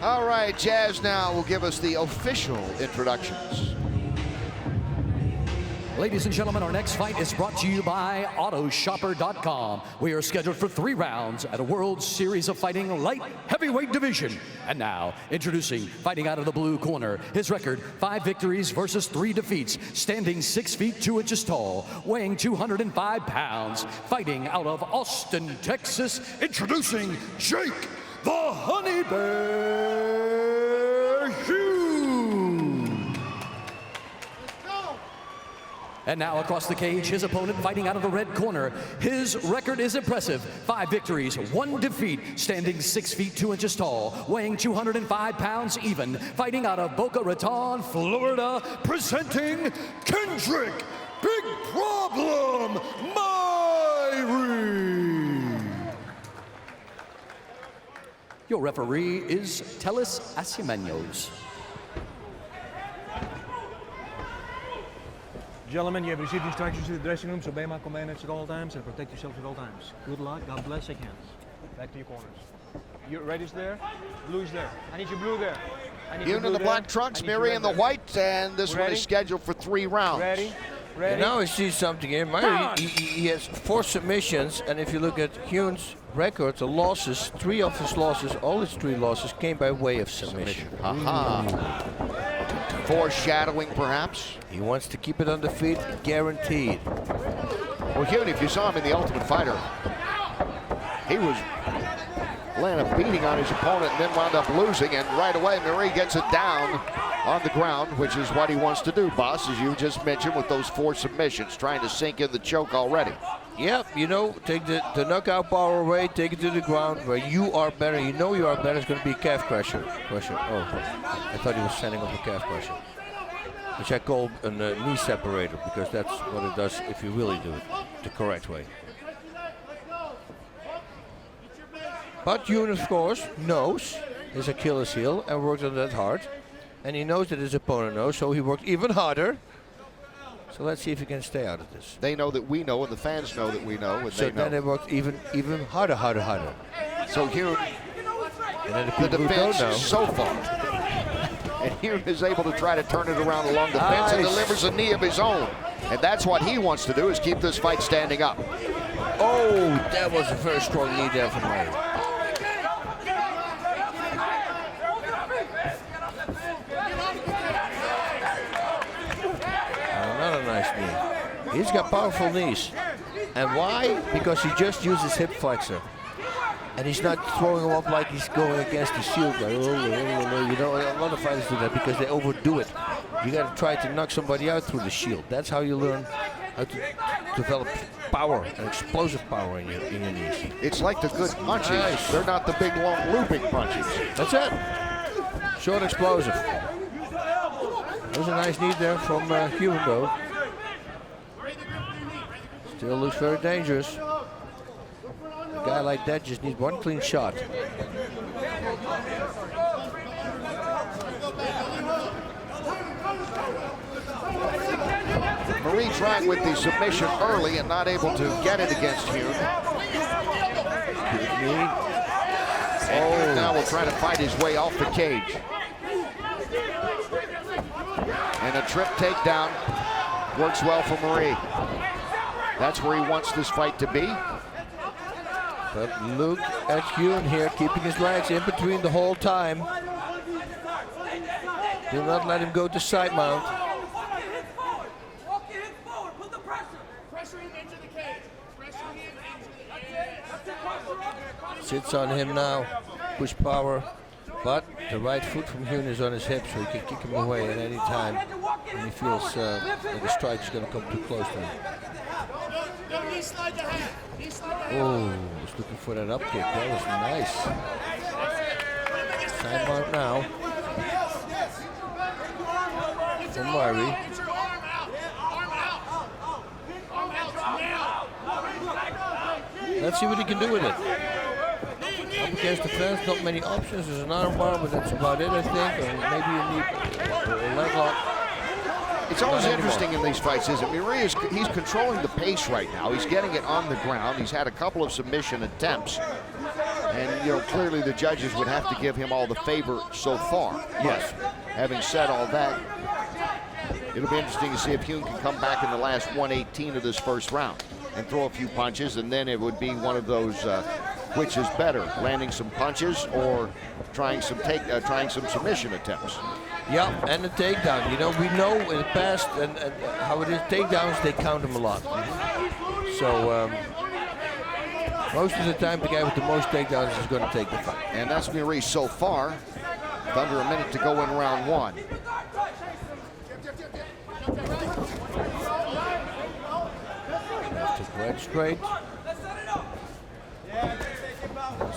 All right, Jazz now will give us the official introductions. Ladies and gentlemen, our next fight is brought to you by Autoshopper.com. We are scheduled for 3 rounds at a World Series of Fighting light heavyweight division. And now, introducing, fighting out of the blue corner, his record, 5 victories versus 3 defeats, standing 6 feet 2 inches tall, weighing 205 pounds, fighting out of Austin, Texas, introducing Jake the Honey Bear Heun. And now across the cage, his opponent fighting out of the red corner. His record is impressive. 5 victories, 1 defeat, standing 6 feet 2 inches tall, weighing 205 pounds even, fighting out of Boca Raton, Florida, presenting Kendrick Big Problem Miree. Your referee is Telis Asimenos. Gentlemen, you have received instructions to the dressing room, so obey my commandments at all times and protect yourselves at all times. Good luck, God bless, shake hands. Back to your corners. You red is there, blue is there. I need your blue there. Heun in the black trunks, Miree in the white, and this one is scheduled for 3 rounds. Ready? And now I see something here. Miree, he has 4 submissions, and if you look at Heun's record, the losses, 3 of his losses, all his 3 losses came by way of submission. Aha. Foreshadowing, perhaps. He wants to keep it on the feet, guaranteed. Well, Heun, if you saw him in The Ultimate Fighter, he was laying a beating on his opponent and then wound up losing, and right away Miree gets it down on the ground, which is what he wants to do, boss, as you just mentioned, with those 4 submissions, trying to sink in the choke already. Yep, you know, take the knockout power away, take it to the ground where you are better, you know you are better. It's going to be a calf crusher. Oh, I thought he was setting up a calf crusher, which I call a knee separator, because that's what it does if you really do it the correct way. But Heun, of course, knows his Achilles heel and worked on that hard. And he knows that his opponent knows, so he worked even harder. So let's see if he can stay out of this. They know that we know, and the fans know that we know. And so then they worked even harder. So Heun, and then the defense is so far. And Heun is able to try to turn it around along the fence and delivers a knee of his own. And that's what he wants to do, is keep this fight standing up. Oh, that was a very strong knee there from Miree. Another nice knee. He's got powerful knees. And why? Because he just uses hip flexor. And he's not throwing him up like he's going against the shield. Like, you know, a lot of fighters do that because they overdo it. You got to try to knock somebody out through the shield. That's how you learn how to develop power and explosive power in your knees. It's like the good punches. Nice. They're not the big, long, looping punches. That's it. Short, explosive. That was a nice knee there from Heun, though. Still looks very dangerous. A guy like that just needs 1 clean shot. Miree trying with the submission early and not able to get it against Heun. And now will try to fight his way off the cage. And a trip takedown works well for Miree. That's where he wants this fight to be. But look at Heun here, keeping his legs in between the whole time. Do not let him go to side mount. Sits on him now, push power. But the right foot from Heun is on his hip, so he can kick him away at any time when he feels that the strike is going to come too close to him. Oh, he's looking for that up kick. That was nice. Side mount now. From Miree. Let's see what he can do with it. Up against the fence, not many options. There's an arm bar, but that's about it, I think. Or maybe a knee or a leg lock. It's always interesting in these fights, isn't it? Miree he's controlling the pace right now. He's getting it on the ground. He's had a couple of submission attempts. And, you know, clearly the judges would have to give him all the favor so far. Yes. Having said all that, it'll be interesting to see if Heun can come back in the last 118 of this first round and throw a few punches, and then it would be one of those which is better, landing some punches or trying some submission attempts. Yeah, and the takedown. You know, we know in the past and how it is. Takedowns, they count them a lot. So most of the time, the guy with the most takedowns is going to take the fight. And that's Miree so far. With under a minute to go in round one. Took right straight.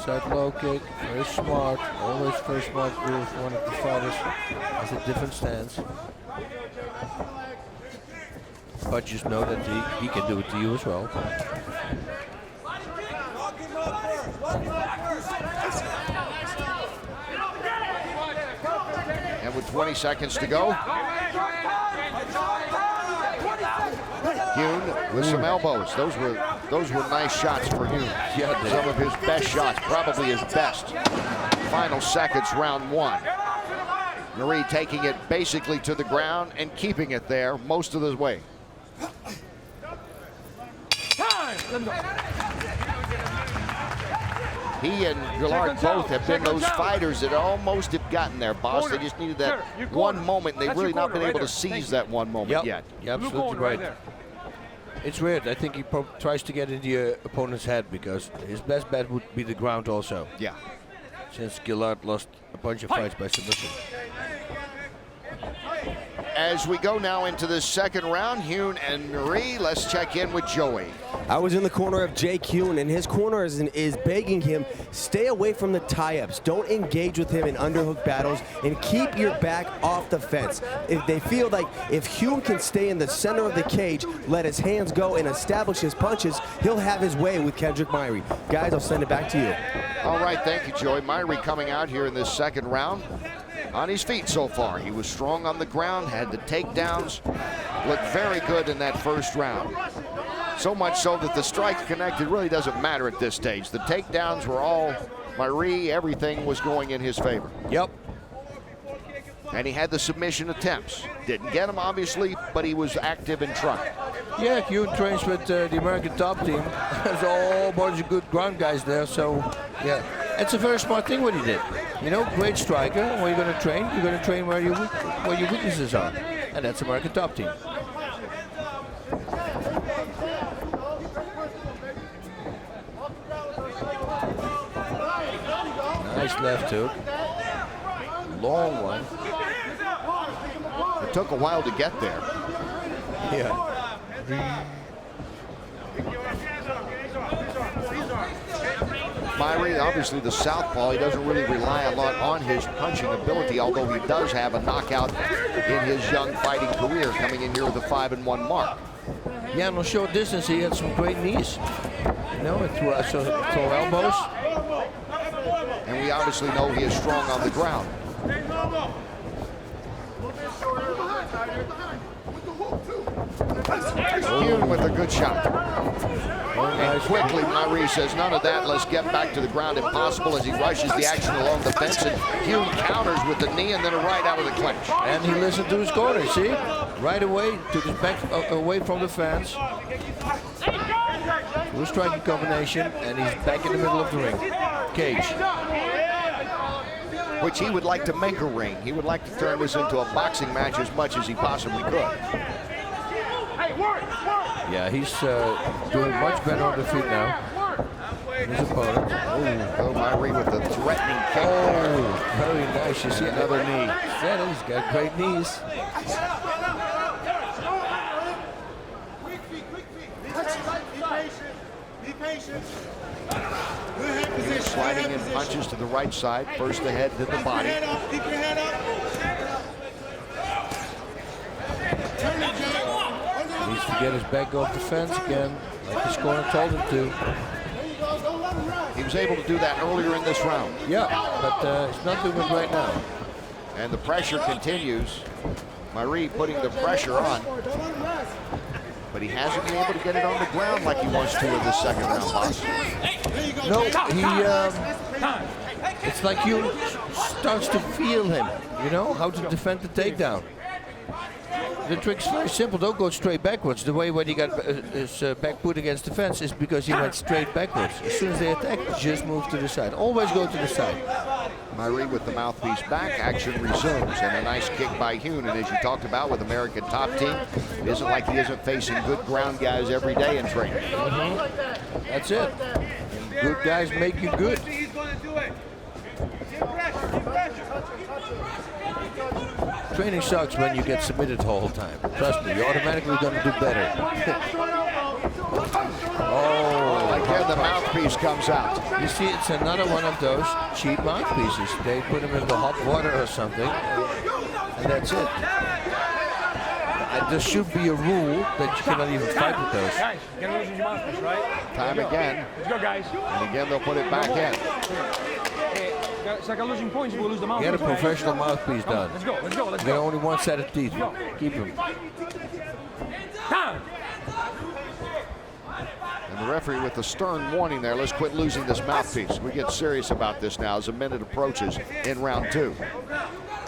Side low kick, very smart. Always very smart move. One of the fighters has a different stance. But just know that he can do it to you as well. And with 20 seconds to go, Heun with some elbows. Those were nice shots for Heun. Yeah, some of his best shots, probably his best. Final seconds, round one. Miree taking it basically to the ground and keeping it there most of the way. He and Gillard both have been those fighters that almost have gotten there, boss. They just needed that one moment. They've really not been able to seize that one moment yet. You're absolutely right. It's weird. I think he tries to get in the opponent's head because his best bet would be the ground also. Yeah. Since Gillard lost a bunch of fights by submission. As we go now into the second round, Heun and Miree, let's check in with Joey. I was in the corner of Jake Heun, and his corner is begging him, stay away from the tie-ups. Don't engage with him in underhook battles, and keep your back off the fence. If they feel like if Heun can stay in the center of the cage, let his hands go and establish his punches, he'll have his way with Kendrick Miree. Guys, I'll send it back to you. All right, thank you, Joey. Miree coming out here in this second round. On his feet so far. He was strong on the ground, had the takedowns, looked very good in that first round. So much so that the strikes connected really doesn't matter at this stage. The takedowns were all Miree, everything was going in his favor. Yep. And he had the submission attempts. Didn't get them, obviously, but he was active and trying. Yeah, Heun trains with the American top team. There's a whole bunch of good ground guys there, so yeah. It's a very smart thing what he did. You know, great striker. Where you're going to train? You're going to train where your weaknesses are, and that's American top team. Nice left hook. Long one. It took a while to get there. Yeah. Miree, obviously the southpaw, he doesn't really rely a lot on his punching ability, although he does have a knockout in his young fighting career, coming in here with a 5-1 mark. Yeah, on short distance, he had some great knees. You know, throw elbows. And we obviously know he is strong on the ground. Heun with a good shot. And quickly, Miree says, none of that. Let's get back to the ground. Impossible as he rushes the action along the fence. And Heun counters with the knee and then a right out of the clinch. And he listened to his corner, see? Right away, took his back away from the fence. Good striking combination, and he's back in the middle of the ring. Cage. Which he would like to make a ring. He would like to turn this into a boxing match as much as he possibly could. Yeah, he's doing much better on the feet now. His opponent. Oh, Miree with the threatening kick. Oh, very nice. You see another knee. Yeah, he's got great knees. He's sliding in punches to the right side. First the head, then the body. Needs to get his back off the fence again, like his corner told him to. He was able to do that earlier in this round. Yeah, but he's not doing it right now. And the pressure continues. Miree putting the pressure on. But he hasn't been able to get it on the ground like he wants to in the second round, boss. No, It's like you starts to feel him, you know, how to defend the takedown. The trick's very simple. Don't go straight backwards. The way when he got his back put against the fence is because he went straight backwards. As soon as they attack, just move to the side. Always go to the side. Miree with the mouthpiece back, action resumes, and a nice kick by Heun. And as you talked about with American top team, it isn't like he isn't facing good ground guys every day in training. That's it. And good guys make you good. Training sucks when you get submitted the whole time. Trust me, you're automatically going to do better. Oh, again the mouthpiece comes out. You see, it's another one of those cheap mouthpieces. They put them in the hot water or something, and that's it. And there should be a rule that you cannot even fight with those. Guys, you gotta lose your mouthpiece, right? Time again. Let's go, guys. And again, they'll put it back in. It's like I'm losing points, we'll lose the Get mouthpiece. a professional mouthpiece done. Let's go, let's go, let's You got go. only one set of teeth. Keep them. Time. And the referee with the stern warning there, let's quit losing this mouthpiece. We get serious about this now as a minute approaches in round 2.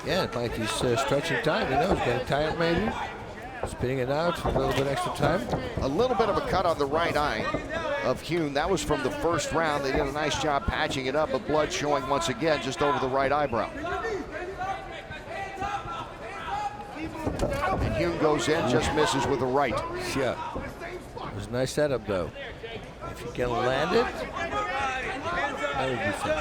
Yeah, like he's stretching time. You know, he's getting tired maybe. Spinning it out for a little bit extra time. A little bit of a cut on the right eye of Heun. That was from the first round. They did a nice job patching it up, but blood showing once again just over the right eyebrow. And Heun goes in, just misses with the right. Yeah. It was a nice setup though. If you can land it, that would be fun.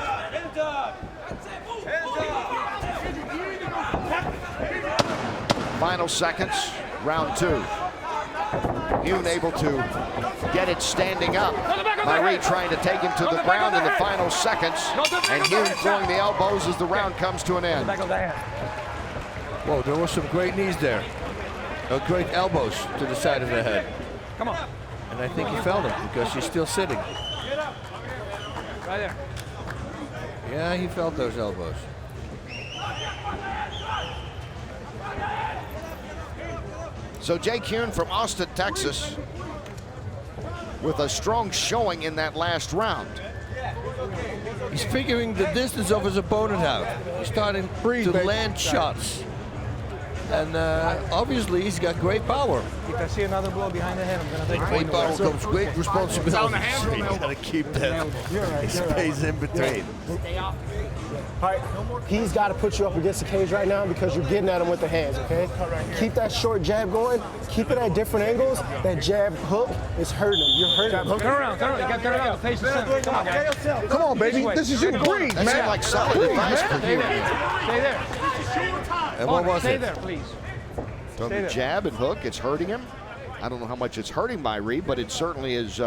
Final seconds, round 2. Heun able to get it standing up. Miree trying to take him to the ground in the final seconds. And Heun throwing the elbows as the round comes to an end. Whoa, there were some great knees there. Great elbows to the side of the head. Come on. And I think he felt them because he's still sitting. Right there. Yeah, he felt those elbows. So Jake Heun from Austin, Texas, with a strong showing in that last round. He's figuring the distance of his opponent out. He's starting to land shots. And obviously he's got great power. If I see another blow behind the head, I'm gonna take a Great point. power comes great responsibility. You gotta keep that space in between. All right, he's got to put you up against the cage right now because you're getting at him with the hands, okay? Keep that short jab going. Keep it at different angles. That jab hook is hurting him. You're hurting him. Turn around, turn around. You got to turn around. Face the center. Come on, guys. Come on, baby. This is your breathe, That man. seemed like solid advice for Stay Heun. there. Stay there. And what was Stay it? there, please. From the jab and hook, it's hurting him. I don't know how much it's hurting Miree, but it certainly is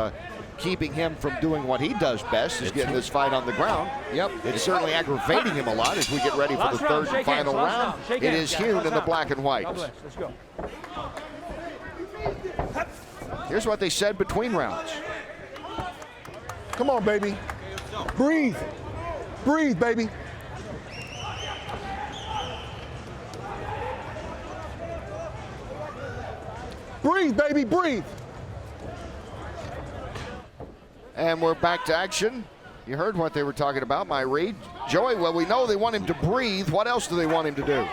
keeping him from doing what he does best, is getting this fight on the ground. Yep. It's certainly aggravating him a lot as we get ready for the Last round, third and shake final hands, last round. round, shake It hands, is guys, Heun last in the round. black and white. God bless. Let's go. Here's what they said between rounds. Come on, baby. Breathe. Breathe, baby. Breathe, baby, breathe. And we're back to action. You heard what they were talking about, Miree. Joey, well, we know they want him to breathe. What else do they want him to do?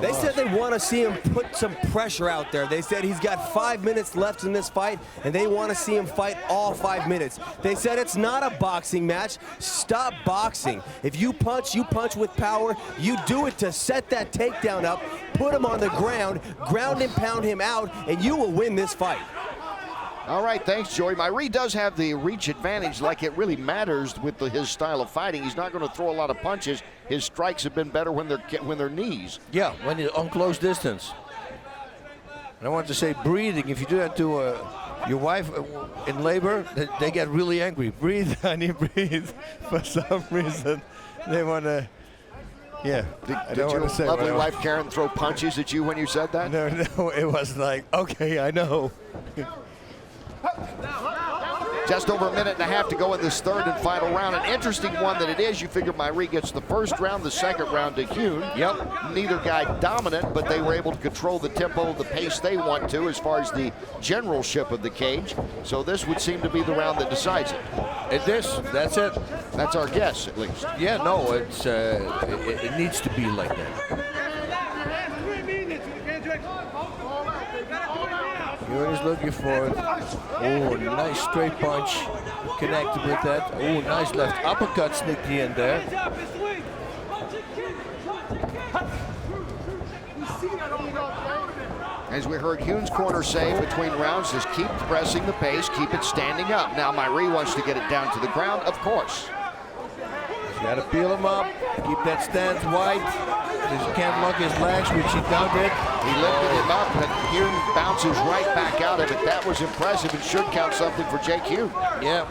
They said they want to see him put some pressure out there. They said he's got 5 minutes left in this fight, and they want to see him fight all 5 minutes. They said it's not a boxing match. Stop boxing. If you punch with power. You do it to set that takedown up, put him on the ground and pound him out, and you will win this fight. All right, thanks, Joey. Miree does have the reach advantage like it really matters with his style of fighting. He's not going to throw a lot of punches. His strikes have been better when they're knees. Yeah, when you're on close distance. And I want to say breathing. If you do that to your wife in labor, they get really angry. Breathe, honey, breathe. For some reason, they want to. Yeah, I don't want to say. Did your lovely what I wife Karen throw punches at you when you said that? No, it was like, okay, I know. Just over a minute and a half to go in this third and final round. An interesting one that it is. You figure Miree gets the first round, the second round to Heun. Yep. Neither guy dominant, but they were able to control the tempo, the pace they want to as far as the generalship of the cage. So this would seem to be the round that decides it. It is. That's it. That's our guess, at least. Yeah, no, it needs to be like that. Heun is looking for it. Oh, nice straight punch. Connected with that. Oh, nice left uppercut sneaky in there. As we heard Heun's corner say between rounds, is keep pressing the pace, keep it standing up. Now Miree wants to get it down to the ground, of course. You gotta peel him up, keep that stance wide. Because you can't lock his legs, which he now did. He lifted him up, and Heun bounces right back out of it. That was impressive and should count something for Jake Heun. Yeah,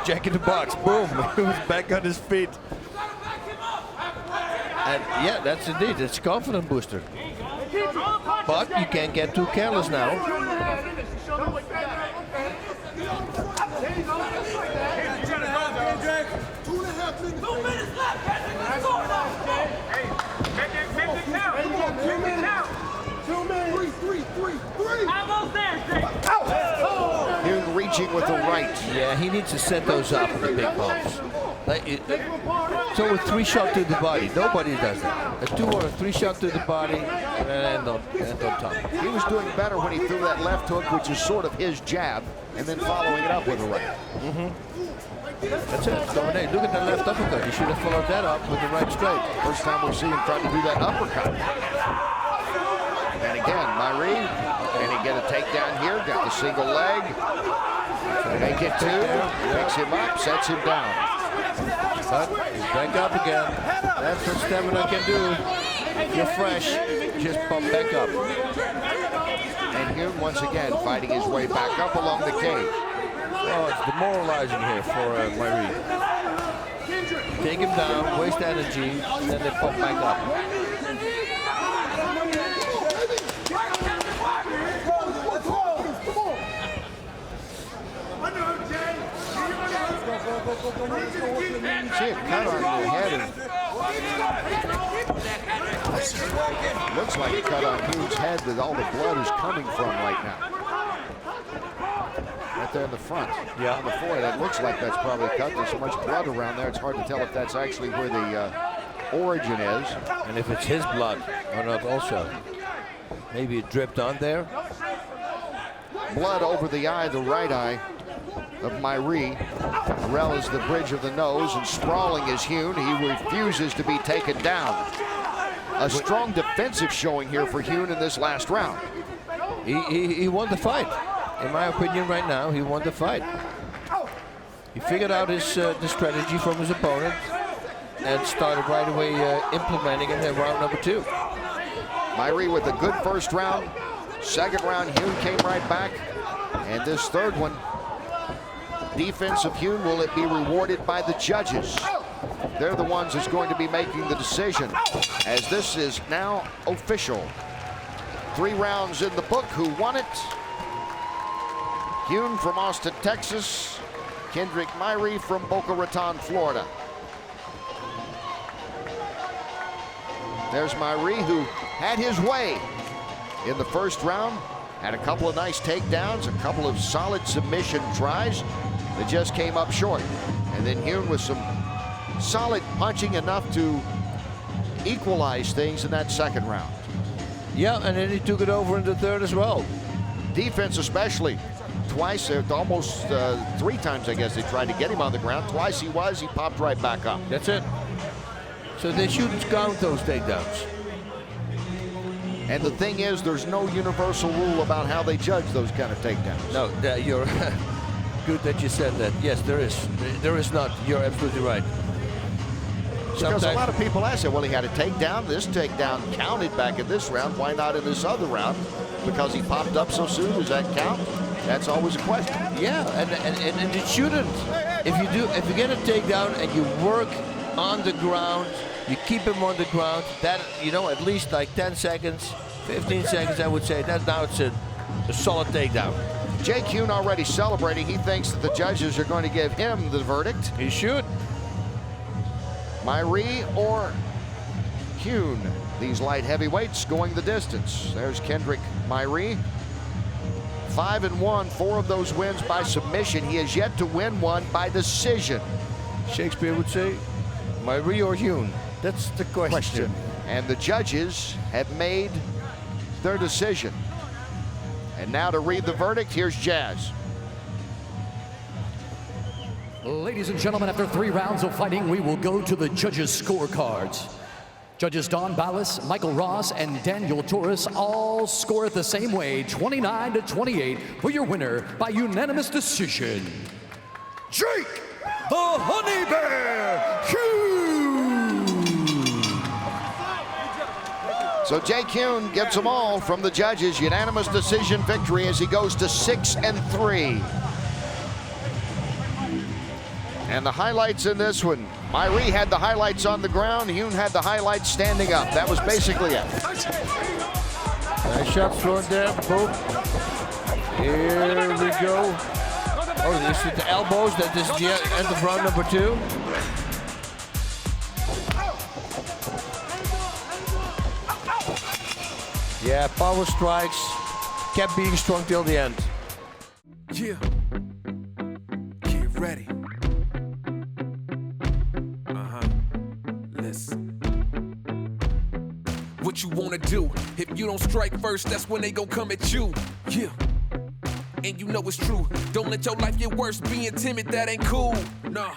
Jack in the box, boom. He was back on his feet. And yeah, that's indeed, it's a confidence booster. But you can't get too careless now. Heun reaching with the right. Yeah, he needs to set those up in the big bumps. So a 3 shot to the body, nobody does that. A 2 or a 3 shot to the body and on top. He was doing better when he threw that left hook, which is sort of his jab, and then following it up with a right. That's it. So, hey, look at the left uppercut. He should have followed that up with the right straight. First time we've seen him try to do that uppercut. And again, Miree, can he get a takedown here? Got the single leg. Make it 2. Picks him up, sets him down. But he's back up again. That's what stamina can do. If you're fresh, just pump back up. And Heun once again fighting his way back up along the cage. Oh, it's demoralizing here for Miree. Take him down, waste energy, and then they pump back up. See it cut on the head. Looks like a cut on Heun's head that all the blood is coming from right now. Right there in the front. Yeah. On the forehead. It looks like that's probably cut. There's so much blood around there, it's hard to tell if that's actually where the origin is. And if it's his blood or not also. Maybe it dripped on there. Blood over the eye, the right eye of Miree. Morel is the bridge of the nose, and sprawling is Heun. He refuses to be taken down. A strong defensive showing here for Heun in this last round. He won the fight. In my opinion right now, he won the fight. He figured out his the strategy from his opponent and started right away implementing it in round number 2. Miree with a good first round. Second round, Heun came right back. And this third one, defense of Heun, will it be rewarded by the judges? They're the ones that's going to be making the decision, as this is now official. 3 rounds in the book. Who won it? Heun from Austin, Texas. Kendrick Miree from Boca Raton, Florida. There's Miree, who had his way in the first round. Had a couple of nice takedowns, a couple of solid submission tries that just came up short. And then Heun with some solid punching, enough to equalize things in that second round. Yeah, and then he took it over in the third as well. Defense especially. Twice, almost 3 times, I guess, they tried to get him on the ground. Twice he popped right back up. That's it. So they shouldn't count those takedowns. And the thing is, there's no universal rule about how they judge those kind of takedowns. No, you're good that you said that. Yes, there is. There is not. You're absolutely right. Because a lot of people ask, well, he had a takedown. This takedown counted back in this round. Why not in this other round? Because he popped up so soon. Does that count? That's always a question. Yeah, and it shouldn't. If you get a takedown and you work on the ground, you keep him on the ground, that, you know, at least like 10 seconds, 15 seconds, I would say, that now it's a solid takedown. Jake Heun already celebrating. He thinks that the judges are going to give him the verdict. He should. Miree or Heun, these light heavyweights going the distance. There's Kendrick Miree, 5-1, 4 of those wins by submission. He has yet to win one by decision. Shakespeare would say, Miree or Heun? That's the question. And the judges have made their decision. And now to read the verdict, here's Jazz. Ladies and gentlemen, after 3 rounds of fighting, we will go to the judges' scorecards. Judges Don Ballas, Michael Ross, and Daniel Torres all score it the same way, 29-28, for your winner by unanimous decision, Jake the Honey Bear Heun. So Jake Heun gets them all from the judges. Unanimous decision victory as he goes to 6-3. And the highlights in this one, Miree had the highlights on the ground, Heun had the highlights standing up. That was basically it. Nice shot thrown there, boom. Here we go. Oh, this is the elbows, that is the end of round number 2. Yeah, power strikes, kept being strong till the end. Yeah, get ready. Listen. What you wanna do? If you don't strike first, that's when they gon' come at you. Yeah. And you know it's true. Don't let your life get worse. Being timid, that ain't cool. Nah.